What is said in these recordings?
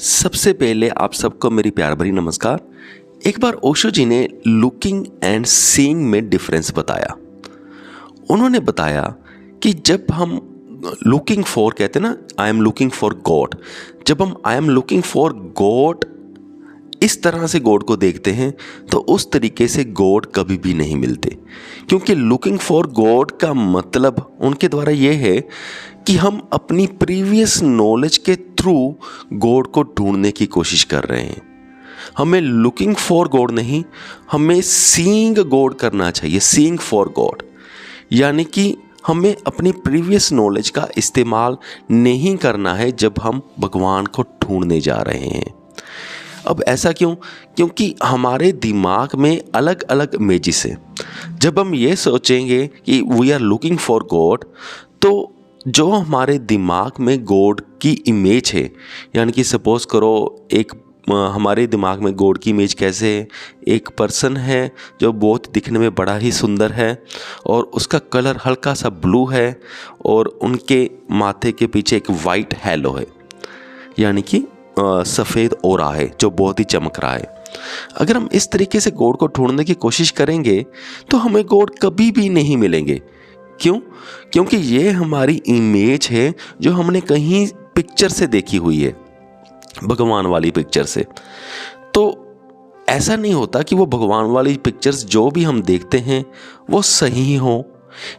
सबसे पहले आप सबको मेरी प्यार भरी नमस्कार। एक बार ओशो जी ने लुकिंग एंड सीइंग में डिफरेंस बताया। उन्होंने बताया कि जब हम लुकिंग फॉर कहते हैं ना, I am looking for God, जब हम I am looking for God इस तरह से गॉड को देखते हैं तो उस तरीके से गॉड कभी भी नहीं मिलते। क्योंकि लुकिंग फॉर गॉड का मतलब उनके द्वारा ये है कि हम अपनी प्रीवियस नॉलेज के थ्रू गॉड को ढूंढने की कोशिश कर रहे हैं। हमें लुकिंग फॉर गॉड नहीं, हमें सीइंग गॉड करना चाहिए, सीइंग फॉर गॉड। यानी कि हमें अपनी प्रीवियस नॉलेज का इस्तेमाल नहीं करना है जब हम भगवान को ढूंढने जा रहे हैं। अब ऐसा क्यों? क्योंकि हमारे दिमाग में अलग अलग इमेजेस हैं। जब हम ये सोचेंगे कि we are looking for God, तो जो हमारे दिमाग में गॉड की इमेज है, यानी कि सपोज करो हमारे दिमाग में गॉड की इमेज कैसे है, एक पर्सन है जो बहुत दिखने में बड़ा ही सुंदर है और उसका कलर हल्का सा ब्लू है और उनके माथे के पीछे एक वाइट हैलो है, यानी कि सफ़ेद ओरा है जो बहुत ही चमक रहा है। अगर हम इस तरीके से गॉड को ढूंढने की कोशिश करेंगे तो हमें गॉड कभी भी नहीं मिलेंगे। क्यों? क्योंकि ये हमारी इमेज है जो हमने कहीं पिक्चर से देखी हुई है, भगवान वाली पिक्चर से। तो ऐसा नहीं होता कि वो भगवान वाली पिक्चर्स जो भी हम देखते हैं वो सही हो।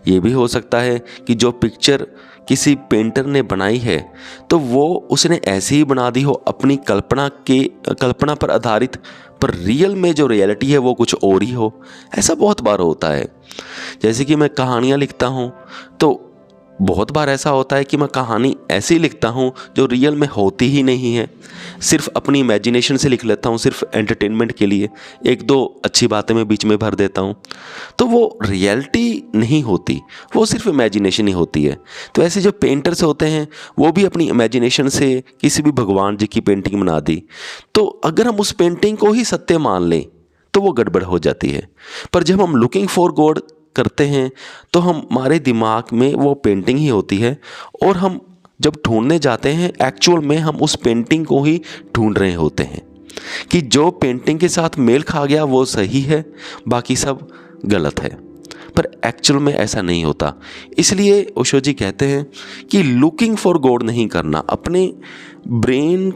ये भी हो सकता है कि जो पिक्चर किसी पेंटर ने बनाई है तो वो उसने ऐसे ही बना दी हो अपनी कल्पना पर आधारित, पर रियल में जो रियलिटी है वो कुछ और ही हो। ऐसा बहुत बार होता है। जैसे कि मैं कहानियाँ लिखता हूँ तो बहुत बार ऐसा होता है कि मैं कहानी ऐसी लिखता हूँ जो रियल में होती ही नहीं है, सिर्फ अपनी इमेजिनेशन से लिख लेता हूँ, सिर्फ एंटरटेनमेंट के लिए एक दो अच्छी बातें मैं बीच में भर देता हूँ, तो वो रियलिटी नहीं होती, वो सिर्फ इमेजिनेशन ही होती है। तो ऐसे जो पेंटर्स होते हैं वो भी अपनी इमेजिनेशन से किसी भी भगवान जी की पेंटिंग बना दी, तो अगर हम उस पेंटिंग को ही सत्य मान लें तो वो गड़बड़ हो जाती है। पर जब हम लुकिंग फॉर गॉड करते हैं तो हमारे दिमाग में वो पेंटिंग ही होती है और हम जब ढूंढने जाते हैं एक्चुअल में हम उस पेंटिंग को ही ढूंढ रहे होते हैं कि जो पेंटिंग के साथ मेल खा गया वो सही है, बाकी सब गलत है। पर एक्चुअल में ऐसा नहीं होता। इसलिए ओशो जी कहते हैं कि लुकिंग फॉर गॉड नहीं करना। अपने ब्रेन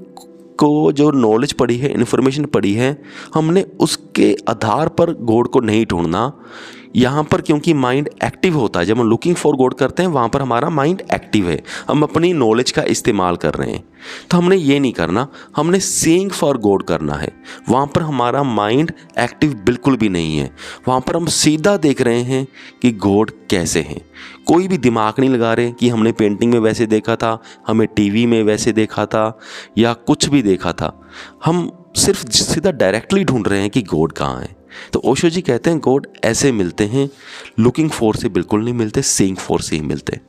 को जो नॉलेज पड़ी है, इन्फॉर्मेशन पड़ी है, हमने उसके आधार पर गॉड को नहीं ढूंढना यहाँ पर। क्योंकि माइंड एक्टिव होता है, जब हम लुकिंग फॉर गॉड करते हैं वहाँ पर हमारा माइंड एक्टिव है, हम अपनी नॉलेज का इस्तेमाल कर रहे हैं। तो हमने ये नहीं करना, हमने सीइंग फॉर गॉड करना है। वहाँ पर हमारा माइंड एक्टिव बिल्कुल भी नहीं है, वहाँ पर हम सीधा देख रहे हैं कि गॉड कैसे हैं। कोई भी दिमाग नहीं लगा रहे कि हमने पेंटिंग में वैसे देखा था, हमें टीवी में वैसे देखा था या कुछ भी देखा था। हम सिर्फ सीधा डायरेक्टली ढूंढ रहे हैं कि गॉड कहाँ है। तो ओशो जी कहते हैं गॉड ऐसे मिलते हैं, लुकिंग फॉर से बिल्कुल नहीं मिलते, सीइंग फॉर से ही मिलते।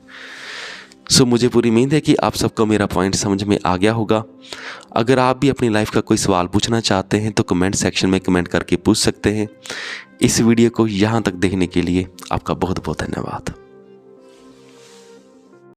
सो मुझे पूरी उम्मीद है कि आप सबको मेरा पॉइंट समझ में आ गया होगा। अगर आप भी अपनी लाइफ का कोई सवाल पूछना चाहते हैं तो कमेंट सेक्शन में कमेंट करके पूछ सकते हैं। इस वीडियो को यहाँ तक देखने के लिए आपका बहुत बहुत धन्यवाद।